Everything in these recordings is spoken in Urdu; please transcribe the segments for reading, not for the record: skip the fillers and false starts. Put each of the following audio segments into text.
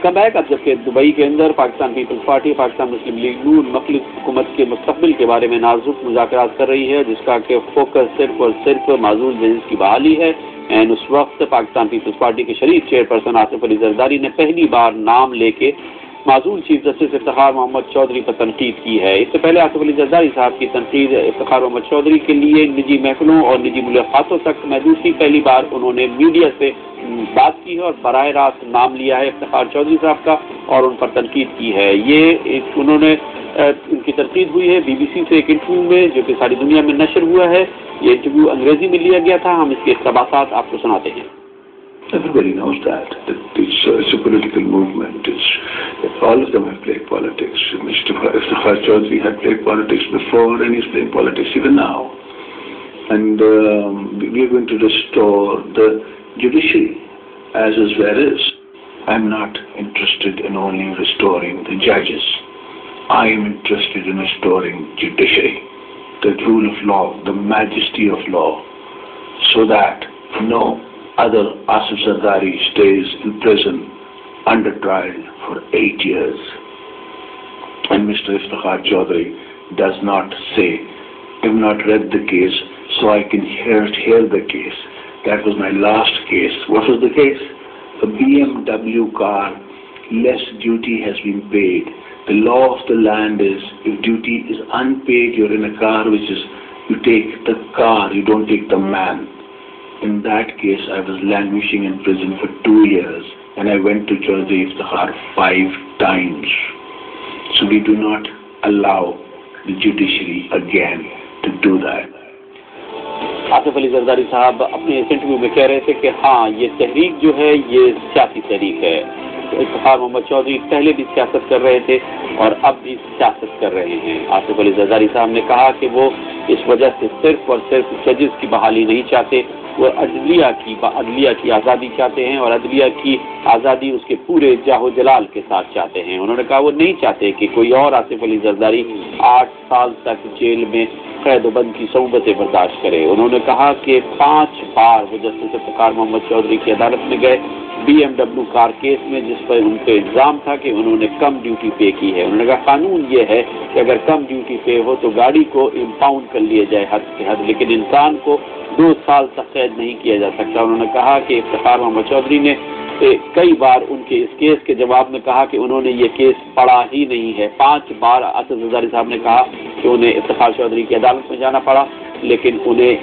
Welcome back. اب جبکہ دبئی کے اندر پاکستان پیپلز پارٹی پاکستان مسلم لیگ نون مخلص حکومت کے مستقبل کے بارے میں نازک مذاکرات کر رہی ہے، جس کا کہ فوکس صرف اور صرف معزول ججز کی بحالی ہے. اس وقت پاکستان پیپلز پارٹی کے شریف چیئرپرسن آصف علی زرداری نے پہلی بار نام لے کے معزول چیف جسٹس افتخار محمد چودھری پر تنقید کی ہے. اس سے پہلے آصف علی زرداری صاحب کی تنقید افتخار محمد چودھری کے لیے نجی محفلوں اور نجی ملاقاتوں تک محدود تھی. پہلی بار انہوں نے میڈیا سے بات کی ہے اور براہ راست نام لیا ہے افتخار چودھری صاحب کا اور ان پر تنقید کی ہے. انہوں نے ان کی تنقید ہوئی ہے بی بی سی سے ایک انٹرویو میں جو کہ ساری دنیا میں نشر ہوا ہے. یہ انٹرویو انگریزی میں لیا گیا تھا. ہم اس کے اقتباسات آپ کو سناتے ہیں. Everybody knows that it's a political movement. All of them have played politics. Mr. Iftikhar Chaudhry had played politics before and he's playing politics even now. And we are going to restore the judiciary as is where it is. I'm not interested in only restoring the judges. I am interested in restoring judiciary, the rule of law, the majesty of law, so that no other Asif Zardari stays in prison under trial for 8 years. And Mr. Iftikhar Chaudhry does not say, I have not read the case, so I can hear the case. That was my last case. What was the case? A BMW car, less duty has been paid. The law of the land is, if duty is unpaid, you're in a car which is, you take the car, you don't take the man. In that case, I was languishing in prison for 2 years, and I went to Chaudhry Iftikhar 5 times. So we do not allow the judiciary again to do that. Asif Ali Zardari صاحب اپنے اس انٹرویو میں کہہ رہے تھے کہ ہاں یہ تحریک جو ہے یہ سیاسی تحریک ہے. افتخار محمد چودھری پہلے بھی سیاست کر رہے تھے اور اب بھی سیاست کر رہے ہیں. آصف علی زرداری صاحب نے کہا کہ وہ اس وجہ سے صرف اور صرف ججز کی بحالی نہیں چاہتے، وہ عدلیہ کی آزادی چاہتے ہیں اور عدلیہ کی آزادی اس کے پورے جاہ و جلال کے ساتھ چاہتے ہیں. انہوں نے کہا وہ نہیں چاہتے کہ کوئی اور آصف علی زرداری 8 سال تک جیل میں قید و بند کی صعوبتیں برداشت کرے. انہوں نے کہا کہ 5 بار وہ جسٹس افتخار محمد چودھری کی عدالت میں گئے B M W car case میں، جس پر ان پہ الزام تھا کہ انہوں نے کم ڈیوٹی پے کی ہے. انہوں نے کہا قانون یہ ہے کہ اگر کم ڈیوٹی پے ہو تو گاڑی کو امپاؤنڈ کر لیا جائے حد سے حد، لیکن انسان کو 2 سال تک قید نہیں کیا جا سکتا. انہوں نے کہا کہ افتخار محمد چودھری نے کئی بار ان کے اس کیس کے جواب میں کہا کہ انہوں نے یہ کیس پڑھا ہی نہیں ہے. 5 بار آصف زرداری صاحب نے کہا کہ انہیں افتخار چودھری کی عدالت میں جانا پڑا لیکن انہیں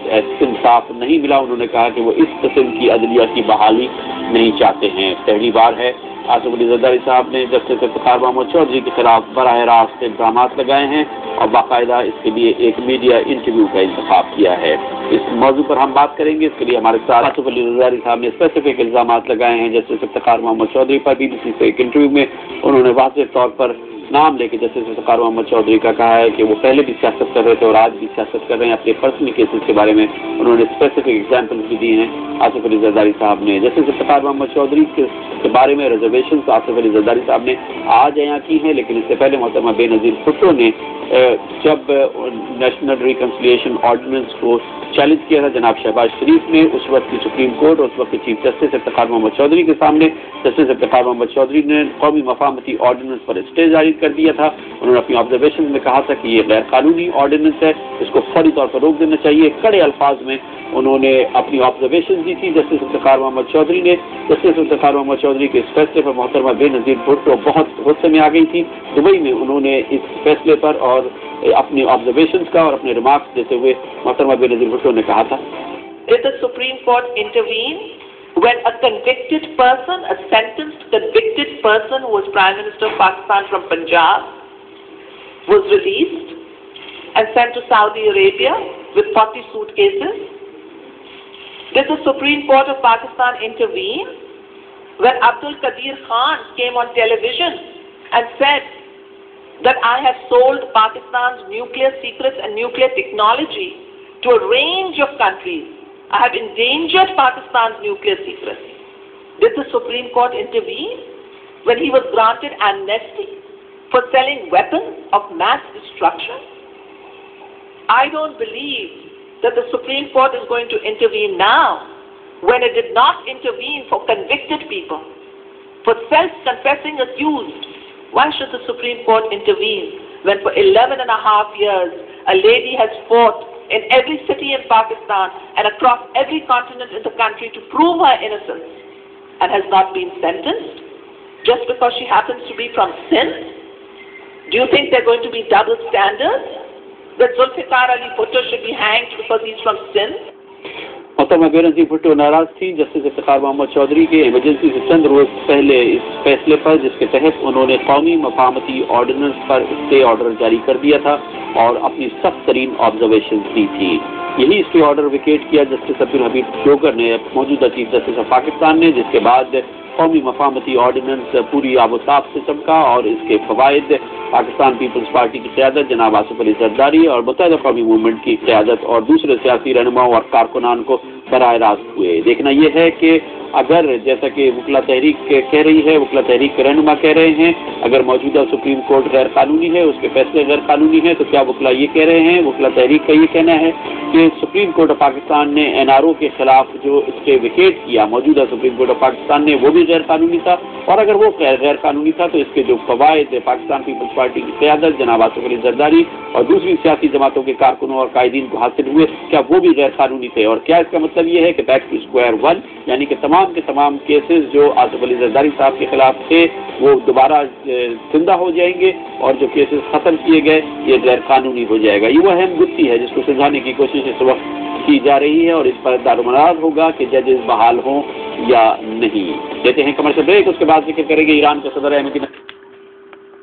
انصاف نہیں ملا. انہوں نے کہا کہ وہ اس قسم کی عدلیہ کی بحالی نہیں چاہتے ہیں. پہلی بار ہے آصف علی زرداری صاحب نے جسٹس افتخار محمد چودھری کے خلاف براہ راست الزامات لگائے ہیں اور باقاعدہ اس کے لیے ایک میڈیا انٹرویو کا انتخاب کیا ہے. اس موضوع پر ہم بات کریں گے. اس کے لیے ہمارے ساتھ آصف علی زرداری صاحب نے اسپیسیفک الزامات لگائے ہیں جسٹس افتخار محمد چودھری پر. بی بی سی سے ایک انٹرویو میں انہوں نے واضح طور پر نام لے کے جسٹس افتخار محمد چودھری کا کہا ہے کہ وہ پہلے بھی سیاست کر رہے تھے اور آج بھی سیاست کر رہے ہیں. اپنے پرسنل کیسز کے بارے میں انہوں نے اسپیسیفک ایگزامپلز بھی دی ہیں آصف علی زرداری صاحب نے. جسٹس افتخار محمد چودھری کے بارے میں ریزرویشنز آصف علی زرداری صاحب نے آج عیاں کی ہیں، لیکن اس سے پہلے محترمہ بے نظیر بھٹو نے جب نیشنل ریکنسیلیشن آرڈیننس کو چیلنج کیا تھا جناب شہباز شریف نے، اس وقت کی سپریم کورٹ اور اس وقت کے چیف جسٹس افتخار محمد چودھری کے سامنے جسٹس افتخار محمد چودھری نے قومی مفاہمتی آرڈیننس پر اسٹے جاری کر دیا تھا. انہوں نے اپنی آبزرویشن میں کہا تھا کہ یہ غیر قانونی آرڈیننس ہے، اس کو فوری طور پر روک دینا چاہیے. کڑے الفاظ میں انہوں نے اپنی آبزرویشن دی تھی جسٹس افتخار محمد چودھری نے. جسٹس افتخار محمد چودھری کے اس فیصلے پر محترمہ بے نظیر بھٹو بہت غصے میں آ گئی تھی. دبئی میں انہوں نے اس فیصلے پر اور اپنی آبزرویشنز کا اور اپنے ریمارکس دیتے ہوئے محترمہ بے نظیر بھٹو نے کہا تھا Did the Supreme Court intervene when a convicted person, a sentenced convicted person who was Prime Minister of Pakistan from Punjab, was released and sent to Saudi Arabia with 40 suitcases? Did the Supreme Court of Pakistan intervene when Abdul Qadir Khan came on television and said that I have sold Pakistan's nuclear secrets and nuclear technology to a range of countries? I have endangered Pakistan's nuclear secrets. Did the Supreme Court intervene when he was granted amnesty for selling weapons of mass destruction? I don't believe that the Supreme Court is going to intervene now when it did not intervene for convicted people. for self-confessing accused. Why should the Supreme Court intervene when for 11.5 years a lady has fought in every city in Pakistan and across every continent in the country to prove her innocence and has not been sentenced just because she happens to be from Sindh? Do you think they're going to be double standards? That Zulfikar Ali Bhutto should be hanged because he's from Sindh? محترمہ بینظیر بھٹو ناراض تھی جسٹس افتخار محمد چودھری کے ایمرجنسی سے چند روز پہلے اس فیصلے پر جس کے تحت انہوں نے قومی مفاہمتی آرڈیننس پر اسٹے آرڈر جاری کر دیا تھا اور اپنی سخت ترین آبزرویشنز دی تھی. یہی اسٹے آرڈر ویکیٹ کیا جسٹس عبدالحمید جوگر نے موجودہ چیف جسٹس آف پاکستان نے، جس کے بعد قومی مفاہمتی آرڈیننس پوری آب و تاب سے چمکا اور اس کے فوائد پاکستان پیپلز پارٹی کی قیادت جناب آصف علی زرداری اور متحدہ قومی موومنٹ کی قیادت اور دوسرے سیاسی رہنماؤں اور کارکنان کو براہ راست ہوئے. دیکھنا یہ ہے کہ اگر جیسا کہ وکلا تحریک کہہ رہی ہے، وکلا تحریک کے رہنما کہہ رہے ہیں، اگر موجودہ سپریم کورٹ غیر قانونی ہے، اس کے فیصلے غیر قانونی ہیں، تو کیا وکلا یہ کہہ رہے ہیں، وکلا تحریک کا یہ کہنا ہے کہ سپریم کورٹ آف پاکستان نے NRO کے خلاف جو اسٹے ویکیٹ کیا موجودہ سپریم کورٹ آف پاکستان نے وہ بھی غیر قانونی تھا، اور اگر وہ غیر قانونی تھا تو اس کے جو فوائد پاکستان پیپلز پارٹی کی قیادت جناب آصف علی زرداری اور دوسری سیاسی جماعتوں کے کارکنوں اور قائدین کو حاصل ہوئے، کیا وہ بھی غیر قانونی تھے؟ اور کیا اس کا مطلب یہ ہے کہ بیک ٹو اسکوائر ون، یعنی کہ تمام کے تمام کیسز جو آصف علی زرداری صاحب کے خلاف تھے وہ دوبارہ زندہ ہو جائیں گے اور جو کیسز ختم کیے گئے یہ غیر قانونی ہو جائے گا؟ یہ وہ اہم گتھی ہے جس کو سلجھانے کی کوشش اس وقت کی جا رہی ہے اور اس پر دارمدار ہوگا کہ ججز بحال ہوں یا نہیں. دیتے ہیں کمرشل بریک، اس کے بعد ذکر کریں گے ایران کے صدر احمدی